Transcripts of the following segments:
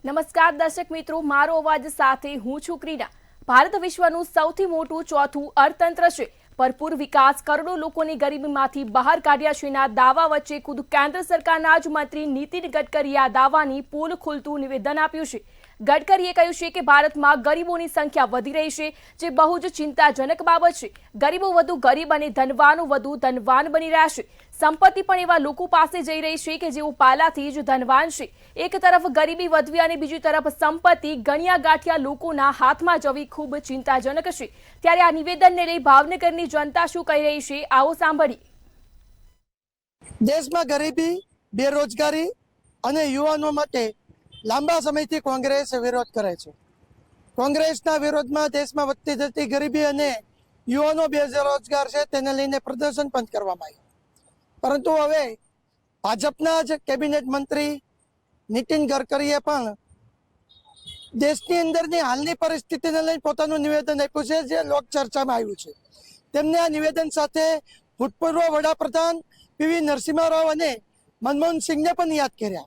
નમસ્કાર દર્શક મિત્રો, મારો અવાજ સાથે હું છું ક્રીના। ભારત વિશ્વનું સૌથી મોટું ચોથું અર્થતંત્ર છે। ભરપૂર વિકાસ, કરોડો લોકોની ગરીબીમાંથી બહાર કાઢ્યા છેના દાવા વચ્ચે ખુદ કેન્દ્ર સરકારના જ મંત્રી નીતિન ગડકરીએ આ દાવાની પોલ ખોલતું નિવેદન આપ્યું છે। ગડકરીએ કહ્યું છે કે ભારતમાં ગરીબોની સંખ્યા વધી રહી છે, જે બહુ જ ચિંતાજનક બાબત છે। ગરીબો વધુ ગરીબ અને ધનવાનો વધુ ધનવાન બની રહ્યા છે। સંપત્તિ પણ એવા લોકો પાસે જઈ રહી છે કે જેઓ પહેલાથી જ ધનવાન છે। એક તરફ ગરીબી વધવી અને બીજી તરફ સંપત્તિ ગણ્યા ગાંઠિયા લોકોના હાથમાં જવી ખૂબ ચિંતાજનક છે। ત્યારે આ નિવેદનને લઈ ભાવનગરની જનતા શું કહી રહી છે, આવો સાંભળીએ। દેશમાં ગરીબી, બેરોજગારી અને યુવાનો માટે લાંબા સમયથી કોંગ્રેસ વિરોધ કરે છે। કોંગ્રેસના વિરોધમાં દેશમાં વધતી જતી ગરીબી અને યુવાનો બેરોજગાર છે તેને લઈને પ્રદર્શન પણ કરવામાં આવ્યું, પરંતુ હવે ભાજપના જ કેબિનેટ મંત્રી નીતિન ગડકરીએ પણ દેશની અંદરની હાલની પરિસ્થિતિને લઈને પોતાનું નિવેદન આપ્યું છે, જે લોક ચર્ચામાં આવ્યું છે। તેમને આ નિવેદન સાથે ભૂતપૂર્વ વડાપ્રધાન પીવી નરસિંહ રાવ અને મનમોહન સિંહને પણ યાદ કર્યા।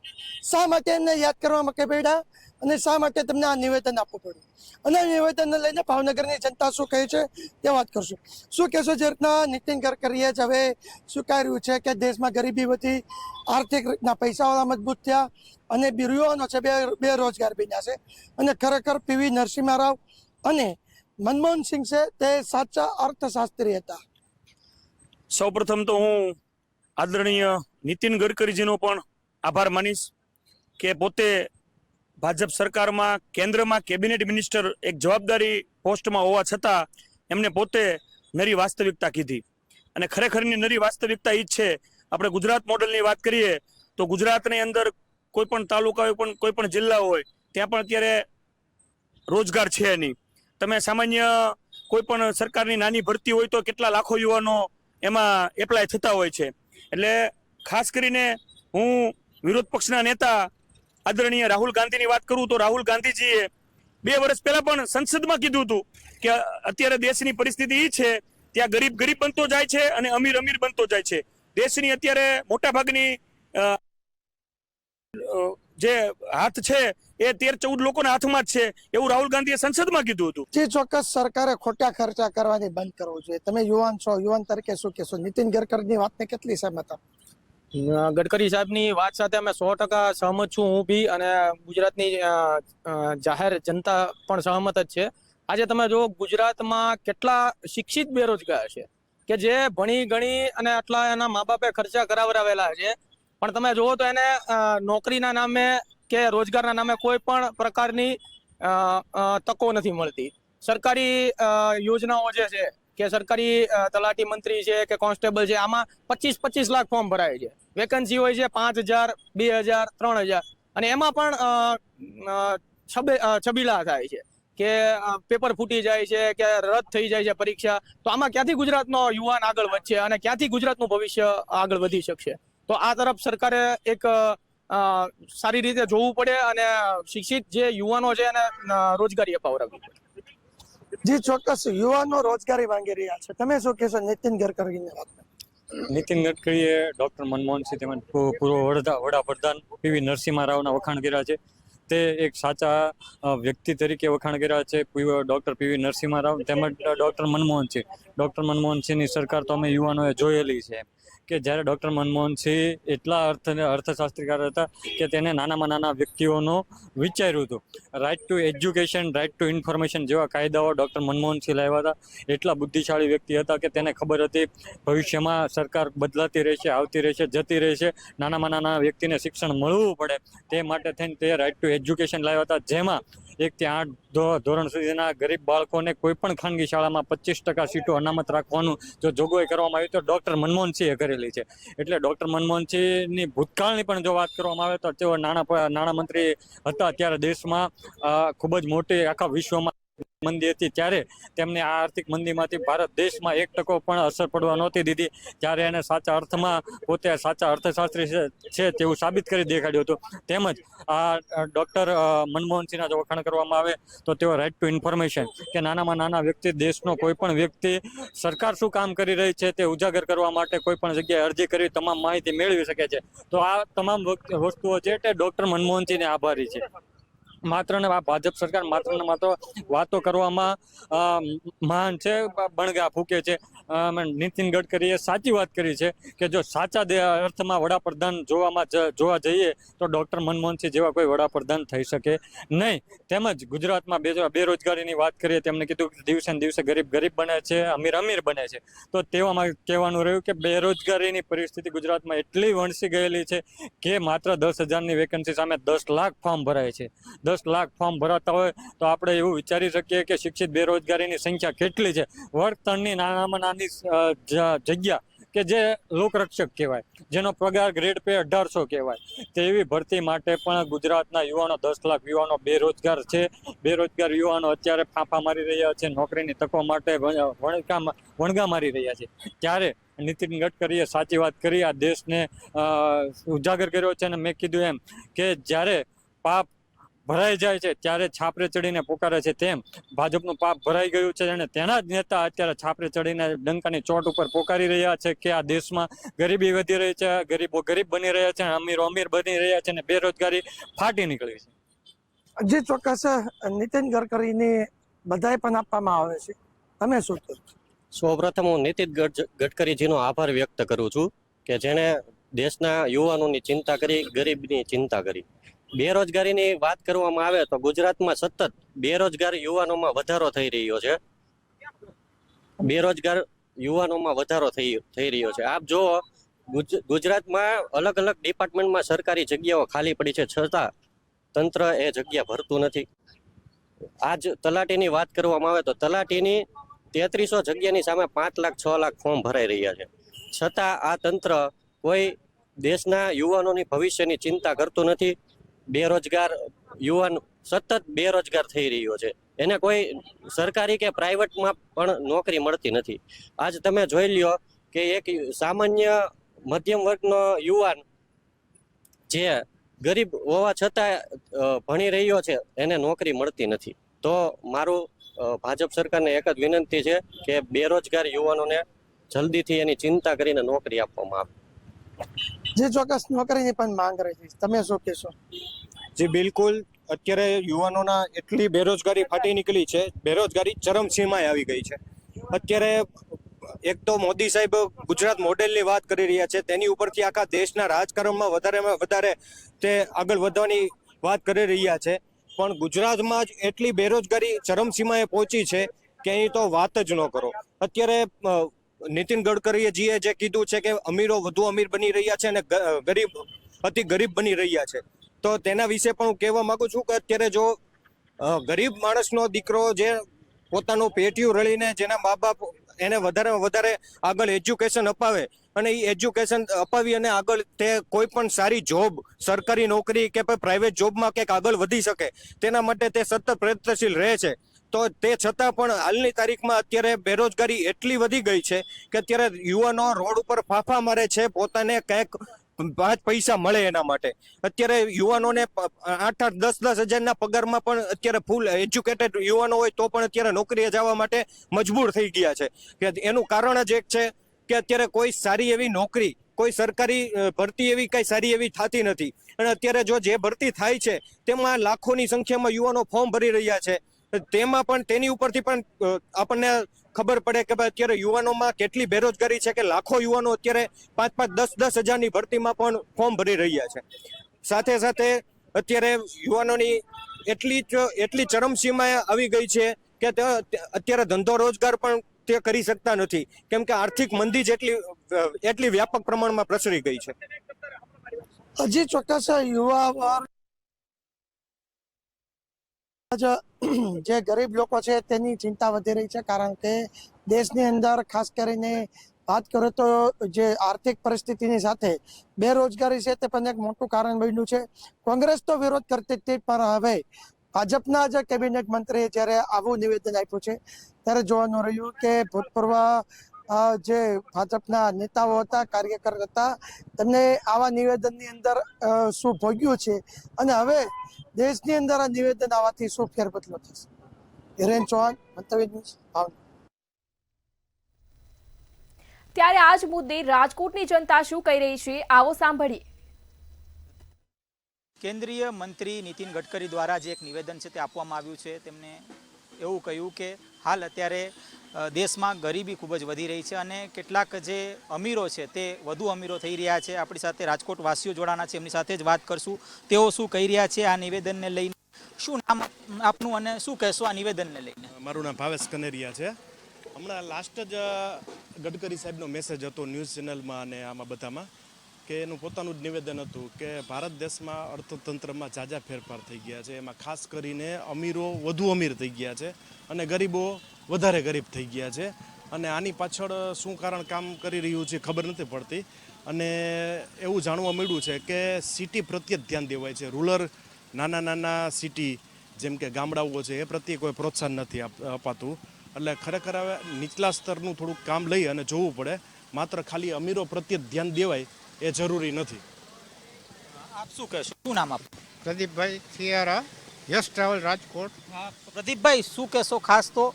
શા માટે એમને યાદ કરવા માટે પડ્યા અને શા માટે તેમને આ નિવેદન આપવું પડ્યું, અને આ નિવેદનને લઈને ભાવનગરની જનતા શું કહે છે તે વાત કરશું। શું કહેશો, જે રીતના નીતિન ગડકરીએ જ હવે સ્વીકાર્યું છે કે દેશમાં ગરીબી વધી, આર્થિક રીતના પૈસાવાળા મજબૂત થયા અને યુવાનો છે બેરોજગાર બન્યા છે, અને ખરેખર પીવી નરસિંહ રાવ અને મનમોહન સિંહ છે તે સાચા અર્થશાસ્ત્રી હતા। સૌપ્રથમ તો હું આદરણીય નીતિન ગડકરીજીનો પણ આભાર માનીશ કે પોતે ભાજપ સરકારમાં કેન્દ્રમાં કેબિનેટ મિનિસ્ટર એક જવાબદારી પોસ્ટમાં હોવા છતાં એમને પોતે નરી વાસ્તવિકતા કીધી, અને ખરેખરની નરી વાસ્તવિકતા એ જ છે। આપણે ગુજરાત મોડલની વાત કરીએ તો ગુજરાતની અંદર કોઈ પણ તાલુકા હોય, પણ કોઈ પણ જિલ્લા હોય, ત્યાં પણ અત્યારે રોજગાર છે નહીં। તમે સામાન્ય કોઈ પણ સરકારની નાની ભરતી હોય તો કેટલા લાખો યુવાનો એમાં એપ્લાય થતા હોય છે। એટલે ખાસ કરીને હું વિરોધ પક્ષના નેતા આદરણીય રાહુલ ગાંધીની વાત કરું તો રાહુલ ગાંધીજીએ 2 વર્ષ પહેલા પણ સંસદમાં કીધું હતું કે અત્યારે દેશની પરિસ્થિતિ એ છે, ત્યાં ગરીબ ગરીબ બનતો જાય છે અને અમીર અમીર બનતો જાય છે। દેશની અત્યારે મોટાભાગની જે હાથ છે એ 13-14 લોકોના હાથમાં જ છે, એવું રાહુલ ગાંધીએ સંસદમાં કીધું હતું। જે ચોક્કસ સરકારે ખોટા ખર્ચા કરવાની બંધ કરવું જોઈએ। તમે યુવાન છો, યુવાન તરીકે શું કહેશો? નીતિન ગડકરીની વાતને કેટલી સહમત? ગડકરી સાહેબની વાત સાથે અમે 100% સહમત છું, હું બી, અને ગુજરાતની જાહેર જનતા પણ સહમત જ છે। આજે તમે જો ગુજરાતમાં કેટલા શિક્ષિત બેરોજગાર છે કે જે ભણી ગણી અને આટલા એના મા બાપે ખર્ચા કરાવરાવેલા છે, પણ તમે જુઓ તો એને નોકરીના નામે કે રોજગારના નામે કોઈ પણ પ્રકારની તકો નથી મળતી। સરકારી યોજનાઓ જે છે કે સરકારી તલાટી મંત્રી છે કે કોન્સ્ટેબલ છે, આમાં 25-25 લાખ ફોર્મ ભરાય છે, વેકન્સી હોય છે 5,000, 2,000, 3,000, અને એમાં પણ છબીલા થાય છે કે પેપર ફૂટી જાય છે કે રદ થઈ જાય છે પરીક્ષા। તો આમાં ક્યાંથી ગુજરાતનો યુવાન આગળ વધશે અને ક્યાંથી ગુજરાતનું ભવિષ્ય આગળ વધી શકશે? તો આ તરફ સરકારે એક સારી રીતે જોવું પડે અને શિક્ષિત જે યુવાનો છે એને રોજગારી અપાવડાવવી પડે। જી ચોક્કસ, યુવાનો રોજગારી માંગી રહ્યા છે। તમે શું કહેશો નીતિન ગડકરીની વાત? નીતિન ગડકરીએ ડૉક્ટર મનમોહન સિંહ તેમજ પૂર્વ વડાપ્રધાન પીવી નરસિંહ રાવના વખાણ કર્યા છે। તે એક સાચા વ્યક્તિ તરીકે વખાણ કર્યા છે ડૉક્ટર પીવી નરસિંહ રાવ તેમજ ડૉક્ટર મનમોહન સિંહ। ડૉક્ટર મનમોહન સિંહની સરકાર તો અમે યુવાનોએ જોયેલી છે કે જ્યારે ડૉક્ટર મનમોહન સિંહ એટલા અર્થશાસ્ત્રીકાર હતા કે તેને નાનામાં નાના વ્યક્તિઓનો વિચાર્યું હતું। Right to education, right to information જેવા કાયદાઓ ડૉક્ટર મનમોહન સિંહ લાવ્યા હતા। એટલા બુદ્ધિશાળી વ્યક્તિ હતા કે તેને ખબર હતી ભવિષ્યમાં સરકાર બદલાતી રહેશે, આવતી રહેશે, જતી રહેશે, નાનામાં નાના વ્યક્તિને શિક્ષણ મળવું પડે, તે માટે થઈને તે રાઇટ ટુ એજ્યુકેશન લાવ્યા હતા, જેમાં 1 થી 8 ધોરણ સુધીના ગરીબ બાળકોને કોઈ પણ ખાનગી શાળામાં 25% સીટો અનામત રાખવાનું જો જોગવાઈ કરવામાં આવી તો ડૉક્ટર મનમોહન સિંહે કરેલી છે। એટલે ડૉક્ટર મનમોહન સિંહની ભૂતકાળની પણ જો વાત કરવામાં આવે તો તેઓ નાણામંત્રી હતા, ત્યારે દેશમાં ખૂબ જ મોટી આખા વિશ્વમાં મંદી હતી, ત્યારે તેમને આ આર્થિક મંદીમાંથી ભારત દેશમાં 1% પણ અસર પડવા નહોતી દીધી। ત્યારે એને સાચા અર્થમાં પોતે સાચા અર્થશાસ્ત્રી છે તેવું સાબિત કરી દેખાડ્યું હતું। તેમજ આ ડૉક્ટર મનમોહન સિંહના જો વખાણ કરવામાં આવે તો તેઓ રાઇટ ટુ ઇન્ફોર્મેશન કે નાનામાં નાના વ્યક્તિ, દેશનો કોઈ પણ વ્યક્તિ સરકાર શું કામ કરી રહી છે તે ઉજાગર કરવા માટે કોઈ પણ જગ્યાએ અરજી કરી તમામ માહિતી મેળવી શકે છે। તો આ તમામ વસ્તુઓ છે તે ડૉક્ટર મનમોહન સિંહને આભારી છે। માત્ર ને આ ભાજપ સરકાર માત્ર ને માત્ર વાતો કરવામાં મહાન છે, બણગા ફૂકે છે. નીતિન ગડકરીએ સાચી વાત કરી છે કે જો સાચા અર્થમાં વડાપ્રધાન જોવા જઈએ તો ડોક્ટર મનમોહનસિંહ જેવા કોઈ વડાપ્રધાન થઈ શકે નહીં. તેમજ ગુજરાતમાં બેરોજગારીની વાત કરીએ, તેમણે કીધું કે દિવસે ને દિવસે ગરીબ બને છે, અમીર બને છે. તો તેવામાં કહેવાનું રહ્યું કે બેરોજગારીની પરિસ્થિતિ ગુજરાતમાં એટલી વણસી ગયેલી છે કે માત્ર 10,000ની વેકેન્સી સામે 10 લાખ ફોર્મ ભરાય છે. 10 લાખ ફોર્મ ભરાતા હોય તો આપણે એવું વિચારી શકીએ કે શિક્ષિત બેરોજગારીની સંખ્યા કેટલી છે. વર્ગતણની નાનામાં નાની જગ્યા કે જે લોકરક્ષક કહેવાય, જેનો પગાર ગ્રેડ પે 1800 કહેવાય, તેવી ભરતી માટે પણ ગુજરાતના યુવાનો 10 લાખ યુવાનો બેરોજગાર છે. બેરોજગાર યુવાનો અત્યારે ફાંફા મારી રહ્યા છે, નોકરીની તકો માટે વણગા મારી રહ્યા છે. ત્યારે નીતિન ગડકરીએ સાચી વાત કરી, આ દેશને ઉજાગર કર્યો છે. અને મેં કીધું એમ કે જ્યારે પાપ ભરાઈ જાય છે ત્યારે છાપરે ચડીને પોકારે છે, તેમ ભાજપનું પાપ ભરાઈ ગયું છે અને તેના જ નેતા અત્યારે છાપરે ચડીને ડંકાની ચોટ ઉપર પોકારી રહ્યા છે કે આ દેશમાં ગરીબી વધી રહી છે, ગરીબો ગરીબ બની રહ્યા છે, અમીરો અમીર બની રહ્યા છે અને બેરોજગારી ફાટી નીકળી છે. જે ચોક્કસ નીતિન ગડકરીને બધાય પણ આપવામાં આવે છે, તમે શું કહો? સૌપ્રથમ હું નીતિન ગડકરીજીનો આભાર વ્યક્ત કરું છું કે જેણે દેશના યુવાનોની ચિંતા કરી, ગરીબની ચિંતા કરી. બેરોજગારીની વાત કરવામાં આવે તો ગુજરાતમાં સતત બેરોજગાર યુવાનોમાં વધારો થઈ રહ્યો છે. બેરોજગાર યુવાનોમાં વધારો થઈ રહ્યો છે. આપ જો ગુજરાતમાં અલગ અલગ ડિપાર્ટમેન્ટમાં સરકારી જગ્યાઓ ખાલી પડી છે, છતાં તંત્ર એ જગ્યા ભરતું નથી. આજ તલાટીની વાત કરવામાં આવે તો તલાટીની 3300 જગ્યાની સામે 5 લાખ 6 લાખ ફોર્મ ભરાઈ રહ્યા છે. છતાં આ તંત્ર કોઈ દેશના યુવાનોની ભવિષ્યની ચિંતા કરતું નથી. બેરોજગાર યુવાન સતત બેરોજગાર થઈ રહ્યો છે. એને કોઈ સરકારી કે પ્રાઇવેટમાં પણ નોકરી મળતી નથી. આજ તમે જોઈ લ્યો કે એક સામાન્ય મધ્યમ વર્ગનો યુવાન જે ગરીબ હોવા છતાં ભણી રહ્યો છે, એને નોકરી મળતી નથી. તો મારું ભાજપ સરકારને એક જ વિનંતી છે કે બેરોજગાર યુવાનોને જલ્દીથી એની ચિંતા કરીને નોકરી આપવામાં આવે. જે ચોક્કસ નોકરીની પણ માંગ રહી છે, તમે શું કહેશો? જી બિલકુલ, અત્યારે યુવાનોના એટલી બેરોજગારી ફાટી નીકળી છે, બેરોજગારી ચરમસીમાએ આવી ગઈ છે. અત્યારે એક તો મોદી સાહેબ ગુજરાત મોડેલની વાત કરી રહ્યા છે, તેની ઉપરથી આખા દેશના રાજકારણમાં વધારે તે આગળ વધવાની વાત કરી રહ્યા છે. પણ ગુજરાતમાં જ એટલી બેરોજગારી ચરમસીમાએ પહોંચી છે કે અહીં તો વાત જ ન કરો. અત્યારે નીતિન ગડકરીજીએ જે કીધું છે કે અમીરો વધુ અમીર બની રહ્યા છે અને ગરીબ અતિ ગરીબ બની રહ્યા છે, તો તેના વિશે પણ હું કહેવા માંગુ છું કે અત્યારે જો ગરીબ માણસનો દીકરો જે પોતાનું પેટીયું રળીને જેના મા બાપ એને વધારે આગળ એજ્યુકેશન અપાવે અને એ એજ્યુકેશન અપાવી અને આગળ તે કોઈ પણ સારી જોબ, સરકારી નોકરી કે પ્રાઇવેટ જોબમાં કંઈક આગળ વધી શકે, તેના માટે તે સતત પ્રયત્નશીલ રહે છે. તો તે છતાં પણ હાલની તારીખમાં અત્યારે બેરોજગારી એટલી વધી ગઈ છે કે અત્યારે યુવાનો રોડ ઉપર ફાંફા મારે છે પોતાને કંઈક 5 પૈસા મળે એના માટે. અત્યારે યુવાનોને 8-8, 10-10 હજારના પગારમાં પણ અત્યારે ફૂલ એજ્યુકેટેડ યુવાનો હોય તો પણ અત્યારે નોકરીએ જવા માટે મજબૂર થઈ ગયા છે. કે એનું કારણ જ એક છે કે અત્યારે કોઈ સારી એવી નોકરી, કોઈ સરકારી ભરતી એવી કઈ સારી એવી થતી નથી. અને અત્યારે જો જે ભરતી થાય છે તેમાં લાખોની સંખ્યામાં યુવાનો ફોર્મ ભરી રહ્યા છે. તેમાં પણ તેની ઉપરથી પણ આપણને ખબર પડે કે ભાઈ અત્યારે યુવાનોમાં કેટલી બેરોજગારી છે કે લાખો યુવાનો અત્યારે 5-5, 10-10 હજારની ભરતીમાં પણ ફોર્મ ભરી રહ્યા છે. સાથે સાથે અત્યારે યુવાનોની એટલી ચરમસીમાએ આવી ગઈ છે કે અત્યારે ધંધો રોજગાર પણ તે કરી શકતા નથી, કેમ કે આર્થિક મંદી જ એટલી વ્યાપક પ્રમાણમાં પ્રસરી ગઈ છે. હજી ચોક્કસ યુવા જે ગરીબ લોકો છે તેની ચિંતા વધી રહી છે, કારણ કે દેશની અંદર ખાસ કરીને વાત કરો તો જે આર્થિક પરિસ્થિતિની સાથે બેરોજગારી છે તે પણ એક મોટું કારણ બન્યું છે. કોંગ્રેસ તો વિરોધ કરતી હતી, પણ હવે ભાજપના જ કેબિનેટ મંત્રીએ જ્યારે આવું નિવેદન આપ્યું છે ત્યારે જોવાનું રહ્યું કે ભૂતપૂર્વ જે ભાજપના નેતાઓ હતા, કાર્યકર હતા, તેમને આવા નિવેદનની અંદર શું ભોગ્યું છે અને હવે દેશની અંદર આ નિવેદન આવવાથી શું ફેરબદલો થશે? હિરેન ચૌહાણ, મંતવ્ય ન્યૂઝ, ભાવનગર. ત્યારે આજ મુદ્દે રાજકોટની જનતા શું કહી રહી છે, આવો સાંભળીએ. કેન્દ્રીય મંત્રી નીતિન ગડકરી દ્વારા જે એક નિવેદન છે તે આપવામાં આવ્યું છે. તેમણે એવું કહ્યું કે હાલ અત્યારે દેશમાં ગરીબી ખૂબ જ વધી રહી છે અને કેટલાક જે અમીરો છે તે વધુ અમીરો થઈ રહ્યા છે. આપણી સાથે રાજકોટ વાસીઓ જોડાના છે, એમની સાથે જ વાત કરશું. તેઓ શું કહી રહ્યા છે આ નિવેદનને લઈને? શું નામ આપનું અને શું કહેશો આ નિવેદનને લઈને? મારું નામ ભાવેશ કનેરિયા છે. હમણાં લાસ્ટ જ ગડકરી સાહેબનો મેસેજ હતો ન્યૂઝ ચેનલમાં અને આમાં બધામાં, કે એનું પોતાનું જ નિવેદન હતું કે ભારત દેશમાં અર્થતંત્રમાં ઝાઝા ફેરફાર થઈ ગયા છે. એમાં ખાસ કરીને અમીરો વધુ અમીર થઈ ગયા છે અને ગરીબો વધારે ગરીબ થઈ ગયા છે. અને આની પાછળ શું કારણ કામ કરી રહ્યું છે ખબર નથી પડતી. અને એવું જાણવા મળ્યું છે કે સિટી પ્રત્યે જ ધ્યાન દેવાય છે. રૂરલ નાના સિટી જેમ કે ગામડાઓ છે એ પ્રત્યે કોઈ પ્રોત્સાહન નથી અપાતું. એટલે ખરેખર હવે નીચલા સ્તરનું થોડુંક કામ લઈ અને જોવું પડે. માત્ર ખાલી અમીરો પ્રત્યે ધ્યાન દેવાય એ જરૂરી નથી. આપ શું કહેશો? શું નામ આપ? પ્રદીપભાઈ થિયારા, યસ ટ્રાવેલ રાજકોટ. પ્રદીપભાઈ, શું કહેશો? ખાસ તો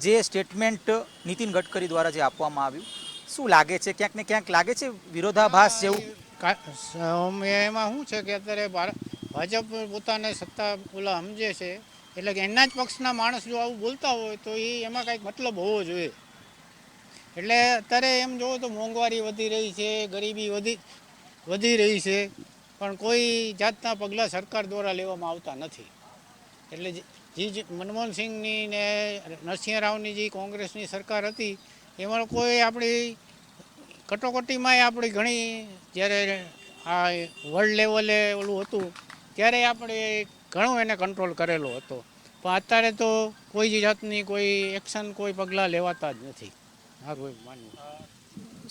જે સ્ટેટમેન્ટ નીતિન ગડકરી દ્વારા જે આપવામાં આવ્યું, શું લાગે છે? ક્યાંક ને ક્યાંક લાગે છે વિરોધાભાસ જેવું? એમાં શું છે કે અત્યારે ભાજપ પોતાને સત્તા ઓલા સમજે છે, એટલે કે એના જ પક્ષના માણસ જો આવું બોલતા હોય તો એમાં કંઈક મતલબ હોવો જોઈએ. એટલે અત્યારે એમ જોવો તો મોંઘવારી વધી રહી છે, ગરીબી વધી રહી છે, પણ કોઈ જાતના પગલાં સરકાર દ્વારા લેવામાં આવતા નથી. એટલે જે મનમોહનસિંહની ને નરસિંહ રાવની જે કોંગ્રેસની સરકાર હતી એમાં કોઈ આપણી કટોકટીમાં આપણી ઘણી, જ્યારે આ વર્લ્ડ લેવલે ઓલું હતું ત્યારે આપણે ઘણો એને કંટ્રોલ કરેલો હતો. પણ અત્યારે તો કોઈ જાતની કોઈ એક્શન, કોઈ પગલાં લેવાતા જ નથી. મારું માનવું.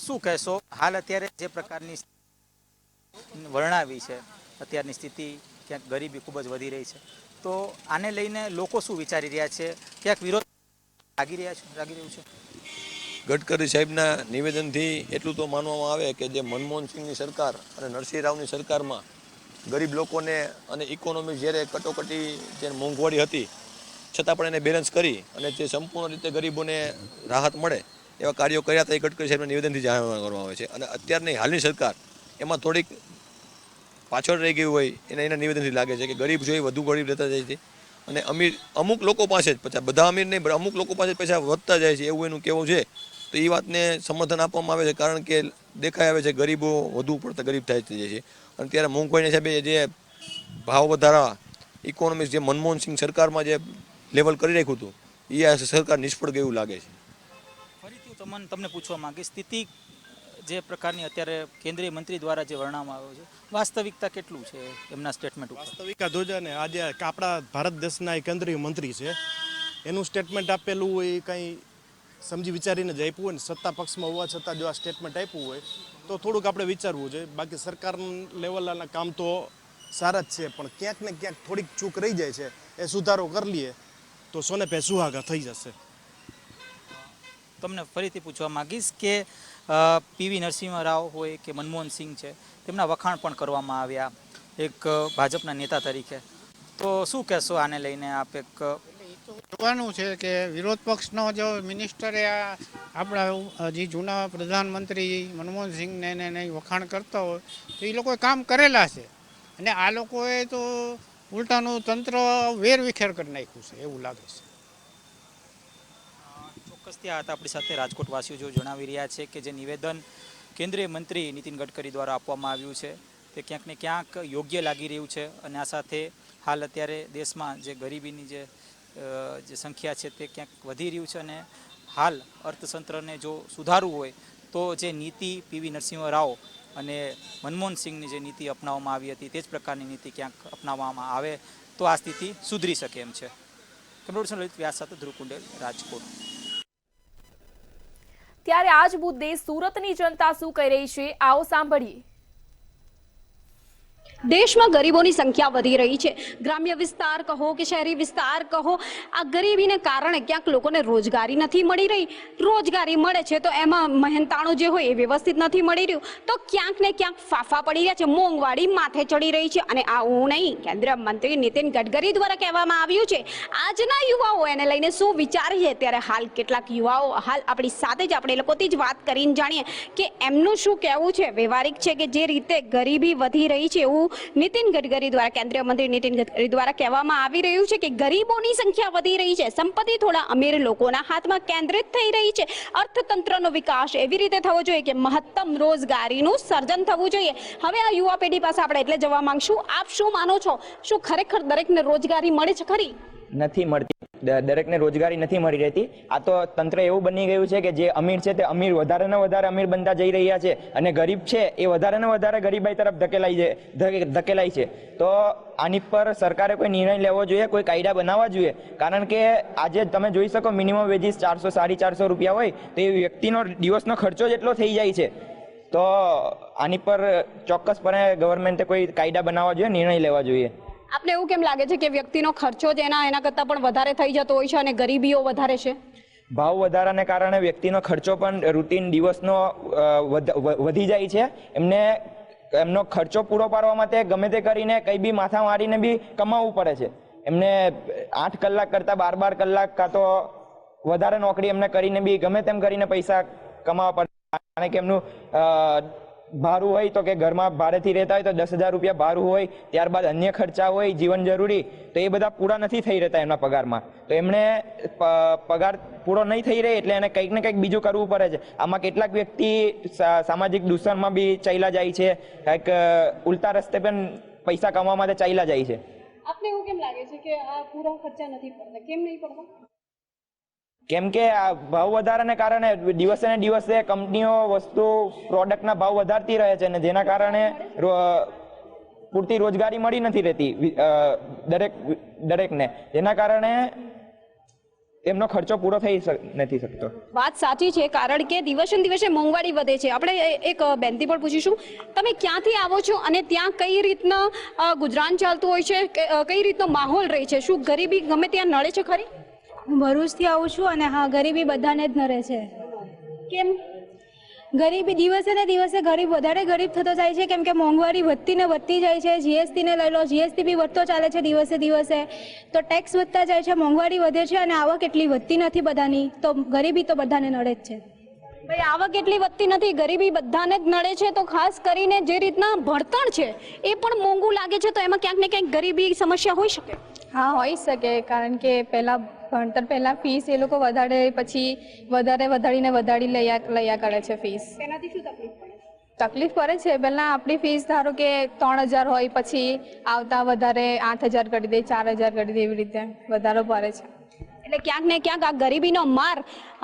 શું કહેશો? હાલ અત્યારે જે પ્રકારની વર્ણવી છે, અત્યારની સ્થિતિ, ક્યાંક ગરીબી ખૂબ જ વધી રહી છે, તો આને લઈને લોકો શું વિચારી રહ્યા છે? ક્યાંક વિરોધ લાગી રહ્યું છે? ગડકરી સાહેબના નિવેદનથી એટલું તો માનવામાં આવે કે જે મનમોહનસિંહની સરકાર અને નરસિંહ રાવની સરકારમાં ગરીબ લોકોને અને ઇકોનોમી જ્યારે કટોકટી જે મોંઘવારી હતી છતાં પણ એને બેલેન્સ કરી અને જે સંપૂર્ણ રીતે ગરીબોને રાહત મળે એવા કાર્યો કર્યા હતા એ ગડકરી સાહેબના નિવેદનથી જાહેર કરવામાં આવે છે. અને અત્યારની હાલની સરકાર એમાં થોડીક પાછળ રહી ગઈ હોય એના નિવેદનથી લાગે છે કે ગરીબ જોઈએ વધુ ગરીબ રહેતા જાય છે અને અમીર અમુક લોકો પાસે જ પૈસા, બધા અમીર નહીં, અમુક લોકો પાસે પૈસા વધતા જાય છે એવું એનું કહેવું છે. તો એ વાતને સમર્થન આપવામાં આવે છે, કારણ કે દેખાઈ આવે છે ગરીબો વધુ પડતા ગરીબ થાય જાય છે. અને ત્યારે મોંઘવારીના હિસાબે જે ભાવ વધારા ઇકોનોમિક્સ જે મનમોહનસિંહ સરકારમાં જે લેવલ કરી રાખ્યું હતું એ આ સરકાર નિષ્ફળ ગઈ એવું લાગે છે. ફરીથી તમને પૂછવા માંગીશ, સ્થિતિ જે પ્રકારની અત્યારે કેન્દ્રીય મંત્રી દ્વારા જે વર્ણવવામાં આવ્યો છે, વાસ્તવિકતા કેટલું છે એમના સ્ટેટમેન્ટ ઉપર? વાસ્તવિકતા જોજે ને, આજે આપણા ભારત દેશના કેન્દ્રીય મંત્રી છે એનું સ્ટેટમેન્ટ આપેલું હોય કંઈ સમજી વિચારીને જ આપ્યું હોય ને, સત્તા પક્ષમાં હોવા છતાં જો આ સ્ટેટમેન્ટ આપ્યું હોય તો થોડુંક આપણે વિચારવું જોઈએ. બાકી સરકાર લેવલના કામ તો સારા જ છે, પણ ક્યાંક ને ક્યાંક થોડીક ચૂક રહી જાય છે. એ સુધારો કરી લઈએ તો સોને પે સુહાગા થઈ જશે. તમને ફરીથી પૂછવા માંગીશ કે પીવી નરસિંહ રાવ હોય કે મનમોહનસિંહ છે, તેમના વખાણ પણ કરવામાં આવ્યા એક ભાજપના નેતા તરીકે, તો શું કહેશો આને લઈને આપ? એક જોવાનું છે કે વિરોધ પક્ષનો જો મિનિસ્ટરે આપણા જે જૂના પ્રધાનમંત્રી મનમોહનસિંહને એને વખાણ કરતા હોય તો એ લોકોએ કામ કરેલા છે, અને આ લોકોએ તો ઉલટાનું તંત્ર વેરવિખેર કરી નાખ્યું છે એવું લાગે છે. ચોક્કસથી આ હતા આપણી સાથે રાજકોટ વાસીઓ જો જણાવી રહ્યા છે કે જે નિવેદન કેન્દ્રીય મંત્રી નીતિન ગડકરી દ્વારા આપવામાં આવ્યું છે તે ક્યાંક ને ક્યાંક યોગ્ય લાગી રહ્યું છે. અને આ સાથે હાલ અત્યારે દેશમાં જે ગરીબીની જે સંખ્યા છે તે ક્યાંક વધી રહ્યું છે, અને હાલ અર્થતંત્રને જો સુધારવું હોય તો જે નીતિ પીવી નરસિંહ રાવ અને મનમોહનસિંહની જે નીતિ અપનાવવામાં આવી હતી તે જ પ્રકારની નીતિ ક્યાંક અપનાવવામાં આવે તો આ સ્થિતિ સુધરી શકે એમ છે. કેમેરા લલિત વ્યાસ સાથે ધ્રુવ કુંડેલ, રાજકોટ. ત્યારે આજ મુદ્દે સુરતની જનતા શું કહી રહી છે, આવો સાંભળીએ. દેશમાં ગરીબોની સંખ્યા વધી રહી છે. ગ્રામ્ય વિસ્તાર કહો કે શહેરી વિસ્તાર કહો, આ ગરીબીને કારણે ક્યાંક લોકોને રોજગારી નથી મળી રહી. રોજગારી મળે છે તો એમાં મહેનતાણું જે હોય એ વ્યવસ્થિત નથી મળી રહ્યું, તો ક્યાંક ને ક્યાંક ફાફા પડી રહ્યા છે, મોંઘવારી માથે ચડી રહી છે. અને આવું નહીં, કેન્દ્રીય મંત્રી નીતિન ગડકરી દ્વારા કહેવામાં આવ્યું છે. આજના યુવાઓ એને લઈને શું વિચારે છે, ત્યારે હાલ કેટલાક યુવાઓ હાલ આપણી સાથે જ આપણે લોકોથી જ વાત કરીને જાણીએ કે એમનું શું કહેવું છે. વ્યવહારિક છે કે જે રીતે ગરીબી વધી રહી છે એવું નીતિન ગડકરી દ્વારા, કેન્દ્રીય મંત્રી નીતિન ગડકરી દ્વારા કહેવામાં આવી રહ્યું છે કે ગરીબોની સંખ્યા વધી રહી છે, સંપત્તિ થોડા અમીર લોકોના હાથમાં કેન્દ્રિત થઈ રહી છે, અર્થતંત્રનો વિકાસ એવી રીતે થવો જોઈએ કે મહત્તમ રોજગારીનું સર્જન થવું જોઈએ. હવે આ યુવા પેઢી પાસે આપણે એટલે જવા માંગશું, આપ શું માનો છો, શું ખરેખર દરેકને રોજગારી મળે છે ખરી? નથી મળતી, દરેકને રોજગારી નથી મળી રહેતી. આ તો તંત્ર એવું બની ગયું છે કે જે અમીર છે તે અમીર વધારે ને વધારે અમીર બનતા જઈ રહ્યા છે અને ગરીબ છે એ વધારે ને વધારે ગરીબાઈ તરફ ધકેલાય છે. તો આની પર સરકારે કોઈ નિર્ણય લેવો જોઈએ, કોઈ કાયદા બનાવવા જોઈએ. કારણ કે આજે તમે જોઈ શકો મિનિમમ વેજીસ 400 450 રૂપિયા હોય તો એ વ્યક્તિનો દિવસનો ખર્ચો જ એટલો થઈ જાય છે. તો આની પર ચોક્કસપણે ગવર્મેન્ટે કોઈ કાયદા બનાવવા જોઈએ, નિર્ણય લેવા જોઈએ. આપને એવું કેમ લાગે છે કે વ્યક્તિનો ખર્ચો જ એના કરતાં પણ વધારે થઈ જતો હોય છે અને ગરીબીઓ વધારે છે? ભાવ વધારાને કારણે વ્યક્તિનો ખર્ચો પણ રૂટીન દિવસનો વધી જાય છે. એમનો ખર્ચો પૂરો પાડવા માટે ગમે તે કરીને કંઈ બી માથા મારીને બી કમાવવું પડે છે. એમને 8 કલાક કરતાં 12 કલાક કાં તો વધારે નોકરી એમને કરીને બી ગમે તેમ કરીને પૈસા કમાવવા પડે. કારણ કે એમનું ભાડું હોય તો કે ઘરમાં ભાડેથી રહેતા હોય તો 10,000 રૂપિયા ભાડું હોય, ત્યારબાદ અન્ય ખર્ચા હોય જીવન જરૂરી, તો એ બધા પૂરા નથી થઈ રહેતા એમના પગારમાં. તો એમણે પગાર પૂરો નહીં થઈ રહે એટલે એને કંઈક ને કંઈક બીજું કરવું પડે છે. આમાં કેટલાક વ્યક્તિ સામાજિક દૂષણમાં બી ચાલ્યા જાય છે, કંઈક ઉલટા રસ્તે પણ પૈસા કમાવા માટે ચાલ્યા જાય છે. આપને એવું કેમ લાગે છે કે આ પૂરા ખર્ચા નથી પડતા? કેમ નહીં પડતા? કેમ કે આ ભાવ વધારાને કારણે દિવસે ને દિવસે કંપનીઓ વસ્તુ પ્રોડક્ટના ભાવ વધારતી રહે છે અને જેના કારણે પૂરતી રોજગારી મળી નથી રહેતી દરેકને. જેના કારણે એમનો ખર્ચો પૂરો થઈ નથી શકતો. વાત સાચી છે, કારણ કે દિવસે ને દિવસે મોંઘવારી વધે છે. આપણે એક બેનથી પણ પૂછીશું, તમે ક્યાંથી આવો છો અને ત્યાં કઈ રીતના ગુજરાન ચાલતું હોય છે, કઈ રીતનો માહોલ રહે છે? શું ગરીબી ગમે ત્યાં નડે છે ખરી? હું ભરૂચથી આવું છું અને હા, ગરીબી બધાને જ નડે છે. કેમ? ગરીબી દિવસે ને દિવસે વધારે ગરીબ થતો જાય છે, કેમ કે મોંઘવારી વધતી ને વધતી જાય છે. જીએસટીને લઈ લો, જીએસટી બી વધતો ચાલે છે દિવસે દિવસે, તો ટેક્સ વધતા જાય છે, મોંઘવારી વધે છે અને આવક એટલી વધતી નથી બધાની, તો ગરીબી તો બધાને નડે જ છે. ભાઈ, આવક એટલી વધતી નથી, ગરીબી બધાને જ નડે છે, તો ખાસ કરીને જે રીતના ભણતર છે એ પણ મોંઘું લાગે છે, તો એમાં ક્યાંક ને ક્યાંક ગરીબી સમસ્યા હોઈ શકે. હા, હોઈ શકે, કારણ કે પહેલાં ફીસ એ લોકો વધારે, પછી વધારી લયા કરે છે ફીસ. તેનાથી શું તકલીફ પડે? તકલીફ પડે છે. પહેલાં આપણી ફીસ ધારો કે 3,000 હોય, પછી આવતા વધારે 8,000 કરી દે, 4,000 કરી દે, એવી રીતે વધારો પડે છે. એટલે ક્યાંક ને ક્યાંક આ ગરીબીનો માર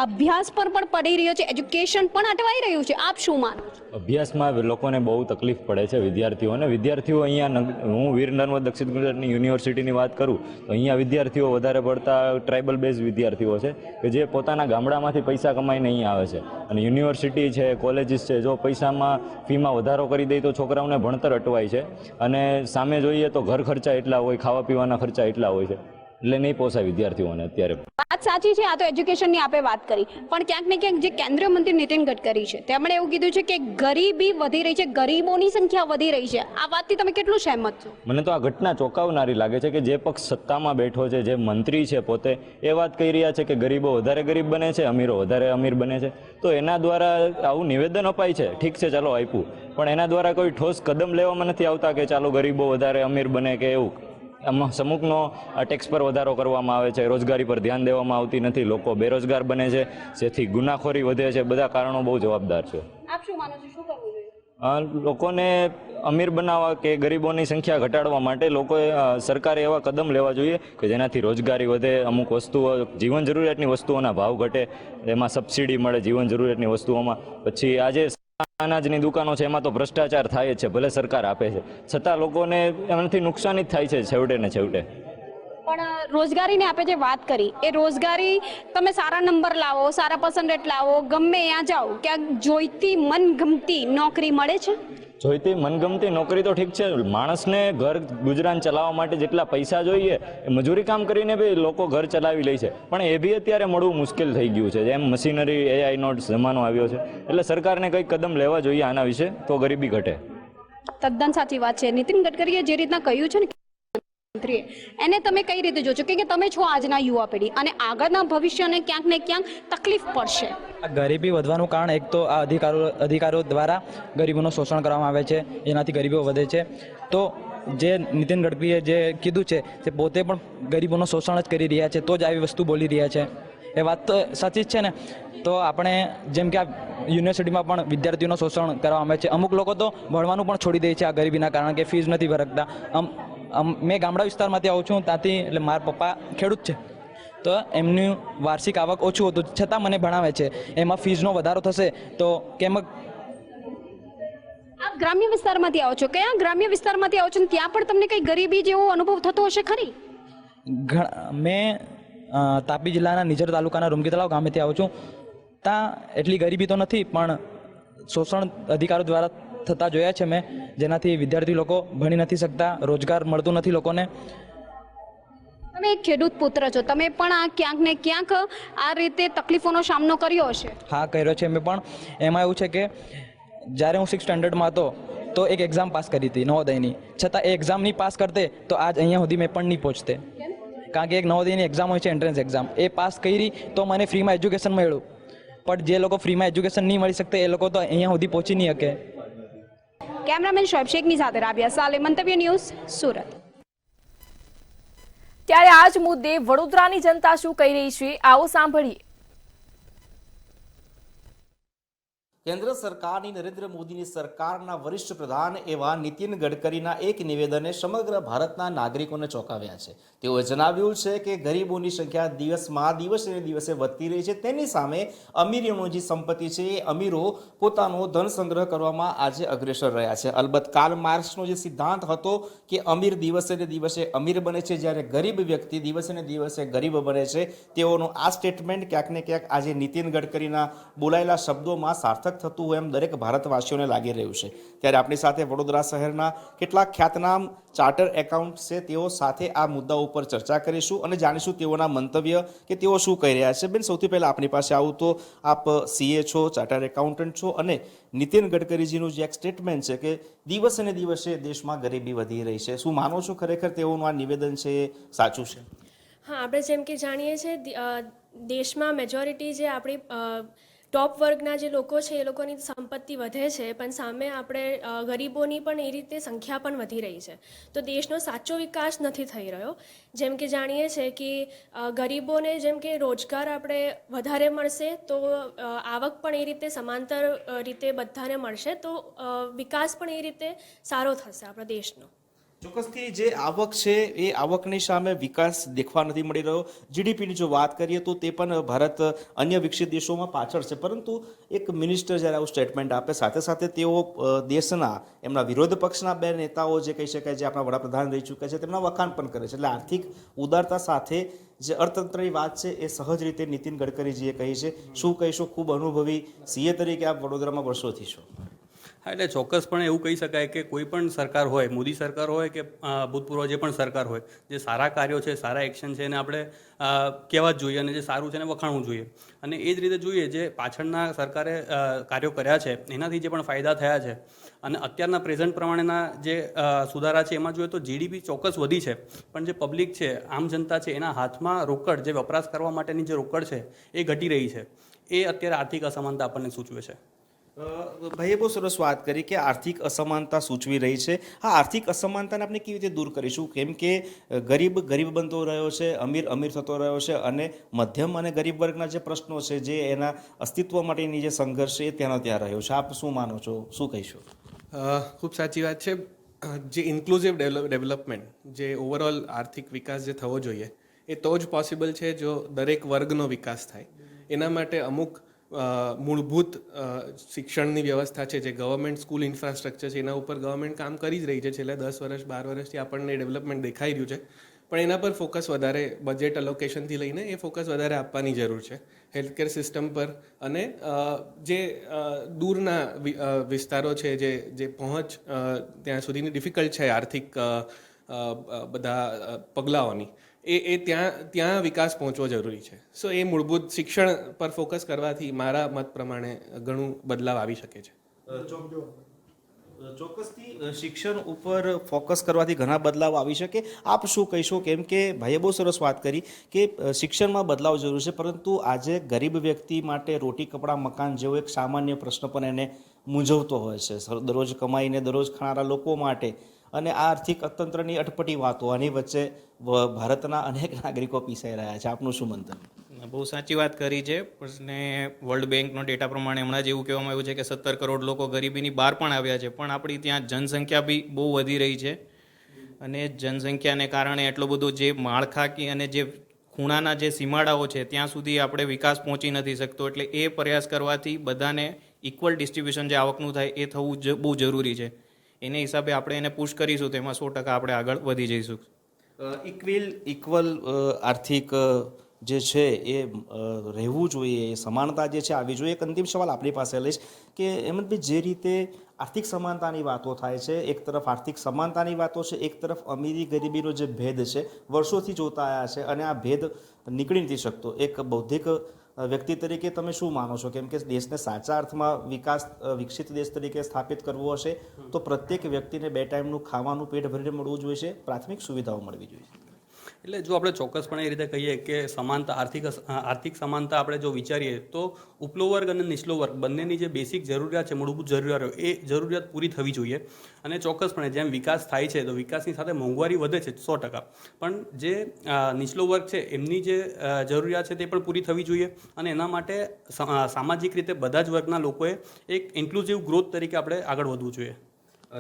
અભ્યાસ પર પણ પડી રહ્યો છે, એજ્યુકેશન પણ અટવાઈ રહ્યું છે. આપ શું માનો છો? અભ્યાસમાં લોકોને બહુ તકલીફ પડે છે, વિદ્યાર્થીઓ અહીંયા, હું વીર નર્મદ દક્ષિણ ગુજરાતની યુનિવર્સિટીની વાત કરું તો અહીંયા વિદ્યાર્થીઓ વધારે પડતા ટ્રાઇબલ બેઝ વિદ્યાર્થીઓ છે કે જે પોતાના ગામડામાંથી પૈસા કમાઈને અહીંયા આવે છે. અને યુનિવર્સિટી છે, કોલેજીસ છે, જો પૈસામાં ફીમાં વધારો કરી દે તો છોકરાઓને ભણતર અટવાય છે. અને સામે જોઈએ તો ઘર ખર્ચા એટલા હોય, ખાવા પીવાના ખર્ચા એટલા હોય છે, એટલે નહીં પોસાય વિદ્યાર્થીઓને અત્યારે. વાત સાચી છે, આ તો એજ્યુકેશનની આપે વાત કરી, પણ ક્યાંક ને ક્યાંક જે કેન્દ્રીય મંત્રી નીતિન ગડકરી છે તેમણે એવું કીધું છે કે ગરીબી વધી રહી છે, ગરીબોની સંખ્યા વધી રહી છે. આ વાતથી તમે કેટલું સહેમત છો? મને તો આ ઘટના ચોંકાવનારી લાગે છે કે જે પક્ષ સત્તામાં બેઠો છે, જે મંત્રી છે પોતે, એ વાત કહી રહ્યા છે કે ગરીબો વધારે ગરીબ બને છે, અમીરો વધારે અમીર બને છે. તો એના દ્વારા આવું નિવેદન અપાય છે, ઠીક છે, ચાલો આપ્યું, પણ એના દ્વારા કોઈ ઠોસ કદમ લેવામાં નથી આવતા કે ચાલો ગરીબો વધારે અમીર બને કે એવું. સમૂહનો ટેક્સ પર વધારો કરવામાં આવે છે, રોજગારી પર ધ્યાન દેવામાં આવતી નથી, લોકો બેરોજગાર બને છે, જેથી ગુનાખોરી વધે છે. બધા કારણો બહુ જવાબદાર છે. આપ શું માનો છો, શું કરવું જોઈએ? લોકોને અમીર બનાવવા કે ગરીબોની સંખ્યા ઘટાડવા માટે લોકોએ, સરકારે એવા કદમ લેવા જોઈએ કે જેનાથી રોજગારી વધે, અમુક વસ્તુઓ, જીવન જરૂરિયાતની વસ્તુઓના ભાવ ઘટે, એમાં સબસિડી મળે જીવન જરૂરિયાતની વસ્તુઓમાં. પછી આજે અનાજની દુકાનો છે એમાં તો ભ્રષ્ટાચાર થાય જ છે, ભલે સરકાર આપે છે, છતાં લોકોને એનાથી નુકસાન જ થાય છે છેવટે ને છેવટે. પણ રોજગારીને આપે જે વાત કરી, એ રોજગારી તમે સારા નંબર લાવો, સારા પર્સન્ટેજ લાવો, ગમે ત્યાં જાઓ, ક્યાંક જોઈતી મનગમતી નોકરી મળે છે? જોઈતી મનગમતી નોકરી તો ઠીક છે, માણસને ઘર ગુજરાન ચલાવવા માટે જેટલા પૈસા જોઈએ એ મજૂરી કામ કરીને બી લોકો ઘર ચલાવી લે છે, પણ એ બી અત્યારે મળવું મુશ્કેલ થઈ ગયું છે. જેમ મશીનરી, AI નો જમાનો આવ્યો છે, એટલે સરકારને કંઈક કદમ લેવા જોઈએ આના વિશે, તો ગરીબી ઘટે. તદ્દન સાચી વાત છે. નીતિન ગડકરીએ જે રીતના કહ્યું છે ને મંત્રીએ, એને તમે કઈ રીતે જોશો કે તમે છો આજના યુવા પેઢી અને આગળના ભવિષ્યને ક્યાંક ને ક્યાંક તકલીફ પડશે? આ ગરીબી વધવાનું કારણ એક તો આ અધિકારીઓ દ્વારા ગરીબોનું શોષણ કરવામાં આવે છે, એનાથી ગરીબીઓ વધે છે. તો જે નીતિન ગડકરીએ જે કીધું છે તે પોતે પણ ગરીબોનું શોષણ જ કરી રહ્યા છે, તો જ આવી વસ્તુ બોલી રહ્યા છે. એ વાત તો સાચી જ છે ને. તો આપણે જેમ કે આ યુનિવર્સિટીમાં પણ વિદ્યાર્થીઓનું શોષણ કરવામાં આવે છે. અમુક લોકો તો ભણવાનું પણ છોડી દે છે આ ગરીબીના કારણે કે ફીસ નથી ભરકતા. મેં ગામડા વિસ્તારમાંથી આવું છું, ત્યાંથી એટલે મારા પપ્પા ખેડૂત છે, તો એમની વાર્ષિક આવક ઓછું હતું છતાં મને ભણાવે છે. એમાં ફીસનો વધારો થશે તો કેમ? આપ ગ્રામ્ય વિસ્તારમાંથી આવો છો, કયા ગ્રામ્ય વિસ્તારમાંથી આવો છો? ત્યાં પણ તમને કઈ ગરીબી જેવો અનુભવ થતો હશે ખરી? મેં તાપી જિલ્લાના નિઝર તાલુકાના રૂમકી તળાવ ગામેથી આવું છું. ત્યાં એટલી ગરીબી તો નથી, પણ શોષણ અધિકારીઓ દ્વારા થતા જોયા છે મેં, જેનાથી વિદ્યાર્થી લોકો ભણી નથી શકતા, રોજગાર મળતું નથી લોકોને. તમે એક ખેડૂત પુત્ર છો, તમે પણ આ ક્યાંક ને ક્યાંક આ રીતે તકલીફોનો સામનો કર્યો હશે. હા, કર્યો છે મેં પણ. એમાં એવું છે કે જ્યારે હું 6th સ્ટેન્ડર્ડમાં હતો તો એક એક્ઝામ પાસ કરી હતી નવોદયની, છતાં એ એક્ઝામ નહીં પાસ કરતે તો આજ અહીંયા સુધી મેં પણ નહીં પહોંચતે. કારણ કે એક નવોદયની એક્ઝામ હોય છે, એન્ટ્રન્સ એક્ઝામ, એ પાસ કરી તો મને ફ્રીમાં એજ્યુકેશન મળ્યું. પણ જે લોકો ફ્રીમાં એજ્યુકેશન નહીં મળી શકતે એ લોકો તો અહીંયા સુધી પહોંચી નહીં શકે. કેમેરામેન શોએબ શેખની સાથે રાબિયા સાલે, મંતવ્ય ન્યૂઝ, સુરત. ત્યારે આ જ મુદ્દે વડોદરાની જનતા શું કહી રહી છે, આવો સાંભળીએ. કેન્દ્ર સરકારની નરેન્દ્ર મોદીની સરકારના વરિષ્ઠ પ્રધાન એવા નીતિન ગડકરીના એક નિવેદને સમગ્ર ભારતના નાગરિકોને ચોંકાવ્યા છે. તેઓએ જણાવ્યું છે કે ગરીબોની સંખ્યા દિવસે ને દિવસે વધતી રહી છે. તેની સામે અમીરોની જે સંપત્તિ છે એ અમીરો પોતાનો ધન સંગ્રહ કરવામાં આજે અગ્રેસર રહ્યા છે. અલબત્ત કાર્લ માર્ક્સનો જે સિદ્ધાંત હતો કે અમીર દિવસે ને દિવસે અમીર બને છે, જ્યારે ગરીબ વ્યક્તિ દિવસે ને દિવસે ગરીબ બને છે, તેઓનું આ સ્ટેટમેન્ટ ક્યાંક ને ક્યાંક આજે નીતિન ગડકરીના બોલાયેલા શબ્દોમાં સાર્થક થતું હોય એમ દરેક ભારતવાસીઓને લાગી રહ્યું છે. ત્યારે આપણી સાથે વડોદરા શહેરના કેટલાક ખ્યાતનામ ચાર્ટર એકાઉન્ટ છે, તેઓ સાથે આ મુદ્દા ઉપર ચર્ચા કરીશું અને જાણીશું તેઓના મંતવ્ય કે તેઓ શું કહી રહ્યા છે. બેન, સૌથી પહેલા આપણી પાસે આવું તો આપ સીએ છો, ચાર્ટર એકાઉન્ટન્ટ છો, અને નીતિન ગડકરીજીનું જે એક સ્ટેટમેન્ટ છે કે દિવસે ને દિવસે દેશમાં ગરીબી વધી રહી છે, શું માનો છો ખરેખર તેઓનું આ નિવેદન છે એ સાચું છે? હા, આપણે જેમ કે જાણીએ છીએ દેશમાં મેજોરિટી જે આપણી ટોપ વર્ગના જે લોકો છે એ લોકોની સંપત્તિ વધે છે, પણ સામે આપણે ગરીબોની પણ એ રીતે સંખ્યા પણ વધી રહી છે. તો દેશનો સાચો વિકાસ નથી થઈ રહ્યો. જેમ કે જાણીએ છીએ કે ગરીબોને જેમ કે રોજગાર આપણે વધારે મળશે તો આવક પણ એ રીતે સમાંતર રીતે બધાને મળશે, તો વિકાસ પણ એ રીતે સારો થશે આપણા દેશનો. ચોક્કસથી જે આવક છે એ આવકની સામે વિકાસ દેખવા નથી મળી રહ્યો. જીડીપીની જો વાત કરીએ તો તે પણ ભારત અન્ય વિકસિત દેશોમાં પાછળ છે, પરંતુ એક મિનિસ્ટર જ્યારે આવું સ્ટેટમેન્ટ આપે, સાથે સાથે તેઓ દેશના એમના વિરોધ પક્ષના બે નેતાઓ જે કહી શકાય જે આપણા વડાપ્રધાન રહી ચૂક્યા છે તેમના વખાણ પણ કરે છે. એટલે આર્થિક ઉદારતા સાથે જે અર્થતંત્રની વાત છે એ સહજ રીતે નીતિન ગડકરીજીએ કહી છે. શું કહીશું, ખૂબ અનુભવી સીએ તરીકે આપ વડોદરામાં વર્ષોથી છો. હા, એટલે ચોક્કસપણે એવું કહી શકાય કે કોઈ પણ સરકાર હોય, મોદી સરકાર હોય કે ભૂતપૂર્વ જે પણ સરકાર હોય, જે સારા કાર્યો છે, સારા એક્શન છે એને આપણે કહેવા જ જોઈએ, અને જે સારું છે એને વખાણવું જોઈએ. અને એ જ રીતે જોઈએ જે પાછળના સરકારે કાર્યો કર્યા છે એનાથી જે પણ ફાયદા થયા છે, અને અત્યારના પ્રેઝન્ટ પ્રમાણેના જે સુધારા છે એમાં જોઈએ તો જીડીપી ચોક્કસ વધી છે, પણ જે પબ્લિક છે, આમ જનતા છે, એના હાથમાં રોકડ, જે વપરાશ કરવા માટેની જે રોકડ છે એ ઘટી રહી છે. એ અત્યારે આર્થિક અસમાનતા આપણને સૂચવે છે. ભાઈએ બહુ સરસ વાત કરી કે આર્થિક અસમાનતા સૂચવી રહી છે. હા, આર્થિક અસમાનતાને આપણે કેવી રીતે દૂર કરીશું? કેમ કે ગરીબ બનતો રહ્યો છે, અમીર થતો રહ્યો છે, અને મધ્યમ અને ગરીબ વર્ગના જે પ્રશ્નો છે, જે એના અસ્તિત્વ માટેની જે સંઘર્ષ છે એ ત્યાં રહ્યો છે. આપ શું માનો છો, શું કહીશું? ખૂબ સાચી વાત છે. જે ઇન્ક્લુઝિવ ડેવલપમેન્ટ, જે ઓવરઓલ આર્થિક વિકાસ જે થવો જોઈએ એ તો જ પોસિબલ છે જો દરેક વર્ગનો વિકાસ થાય. એના માટે અમુક મૂળભૂત શિક્ષણની વ્યવસ્થા છે, જે ગવર્મેન્ટ સ્કૂલ ઇન્ફ્રાસ્ટ્રક્ચર છે, એના ઉપર ગવર્મેન્ટ કામ કરી જ રહી છે. છેલ્લા 10 વર્ષ 12 વર્ષથી આપણને ડેવલપમેન્ટ દેખાઈ રહ્યું છે, પણ એના પર ફોકસ વધારે, બજેટ અલોકેશનથી લઈને એ ફોકસ વધારે આપવાની જરૂર છે. હેલ્થકેર સિસ્ટમ પર અને જે દૂરના વિસ્તારો છે, જે પહોંચ ત્યાં સુધીની ડિફિકલ્ટ છે આર્થિક બધા પગલાઓની, એ ત્યાં વિકાસ પહોંચવો જરૂરી છે. સો એ મૂળભૂત શિક્ષણ પર ફોકસ કરવાથી મારા મત પ્રમાણે ઘણું બદલાવ આવી શકે છે. ચોક્કસથી શિક્ષણ ઉપર ફોકસ કરવાથી ઘણા બદલાવ આવી શકે. આપ શું કહેશો? કેમ કે ભાઈએ બહુ સરસ વાત કરી કે શિક્ષણમાં બદલાવ જરૂર છે, પરંતુ આજે ગરીબ વ્યક્તિ માટે રોટી કપડાં મકાન જેવો એક સામાન્ય પ્રશ્ન પણ એને મૂંઝવતો હોય છે. દરરોજ કમાઈને દરરોજ ખાનારા લોકો માટે અને આ આર્થિક અતંત્રની અટપટી વાતો, આની વચ્ચે ભારતના અનેક નાગરિકો પીસાઈ રહ્યા છે. આપનું શું મંતવ્ય? બહુ સાચી વાત કરી છે. અને વર્લ્ડ બેંકનો ડેટા પ્રમાણે હમણાં જ એવું કહેવામાં આવ્યું છે કે 17 કરોડ લોકો ગરીબીની બહાર પણ આવ્યા છે, પણ આપણી ત્યાં જનસંખ્યા બી બહુ વધી રહી છે અને જનસંખ્યાને કારણે એટલો બધો જે માળખાકીય અને જે ખૂણાના જે સીમાડાઓ છે ત્યાં સુધી આપણે વિકાસ પહોંચી નથી શકતો. એટલે એ પ્રયાસ કરવાથી બધાને ઇક્વલ ડિસ્ટ્રીબ્યુશન જે આવકનું થાય એ થવું બહુ જરૂરી છે. એને હિસાબે આપણે એને પુશ કરીશું તો એમાં 100% આપણે આગળ વધી જઈશું. ઇક્વલ આર્થિક જે છે એ રહેવું જોઈએ, એ સમાનતા જે છે આવી જોઈએ. એક અંતિમ સવાલ આપણી પાસે લઈશ કે હેમંતભાઈ, જે રીતે આર્થિક સમાનતાની વાતો થાય છે, એક તરફ આર્થિક સમાનતાની વાતો છે, એક તરફ અમીરી ગરીબીનો જે ભેદ છે વર્ષોથી જોતા આવ્યા છે અને આ ભેદ નીકળી નથી શકતો. એક બૌદ્ધિક વ્યક્તિ તરીકે તમે શું માનો છો? કેમ કે દેશને સાચા અર્થમાં વિકસિત દેશ તરીકે સ્થાપિત કરવો હશે તો પ્રત્યેક વ્યક્તિને 2 ટાઈમનું ખાવાનું પેટ ભરીને મળવું જોઈએ છે, પ્રાથમિક સુવિધાઓ મળવી જોઈએ. એટલે જો આપણે ચોક્કસપણે એ રીતે કહીએ કે સમાનતા આર્થિક સમાનતા આપણે જો વિચારીએ તો ઉપલો વર્ગ અને નીચલો વર્ગ બંનેની જે બેસિક જરૂરિયાત છે, મૂળભૂત જરૂરિયાતો, એ જરૂરિયાત પૂરી થવી જોઈએ. અને ચોક્કસપણે જેમ વિકાસ થાય છે તો વિકાસની સાથે મોંઘવારી વધે છે 100%, પણ જે નીચલો વર્ગ છે એમની જે જરૂરિયાત છે તે પણ પૂરી થવી જોઈએ. અને એના માટે સામાજિક રીતે બધા જ વર્ગના લોકોએ એક ઇન્ક્લુઝિવ ગ્રોથ તરીકે આપણે આગળ વધવું જોઈએ.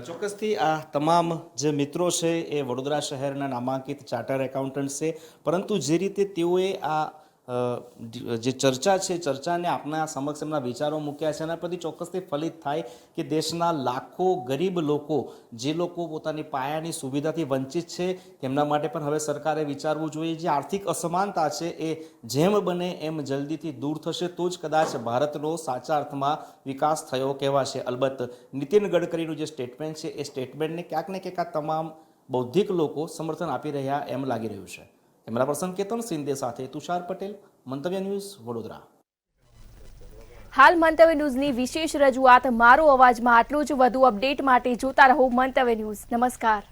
ચોક્કસથી આ તમામ જે મિત્રો છે એ વડોદરા શહેરના નામાંકિત ચાર્ટર્ડ એકાઉન્ટન્ટ છે, પરંતુ જે રીતે તેઓએ આ જે ચર્ચા છે, ચર્ચાને આપના સમક્ષ એમના વિચારો મૂક્યા છે, એના પરથી ચોક્કસથી ફલિત થાય કે દેશના લાખો ગરીબ લોકો, જે લોકો પોતાની પાયાની સુવિધાથી વંચિત છે, તેમના માટે પણ હવે સરકારે વિચારવું જોઈએ. જે આર્થિક અસમાનતા છે એ જેમ બને એમ જલ્દીથી દૂર થશે તો જ કદાચ ભારતનો સાચા અર્થમાં વિકાસ થયો કહેવાશે. અલબત્ત નીતિન ગડકરીનું જે સ્ટેટમેન્ટ છે એ સ્ટેટમેન્ટને ક્યાંક ને ક્યાંક આ તમામ બૌદ્ધિક લોકો સમર્થન આપી રહ્યા એમ લાગી રહ્યું છે. કેમેરા પર્સન કેતન સિંધે સાથે તુષાર પટેલ, મંતવ્ય ન્યૂઝ, વડોદરા. હાલ મંતવ્ય ન્યૂઝની વિશેષ રજૂઆત મારો અવાજમાં આટલું જ. વધુ અપડેટ માટે જોતા રહો મંતવ્ય ન્યૂઝ. નમસ્કાર.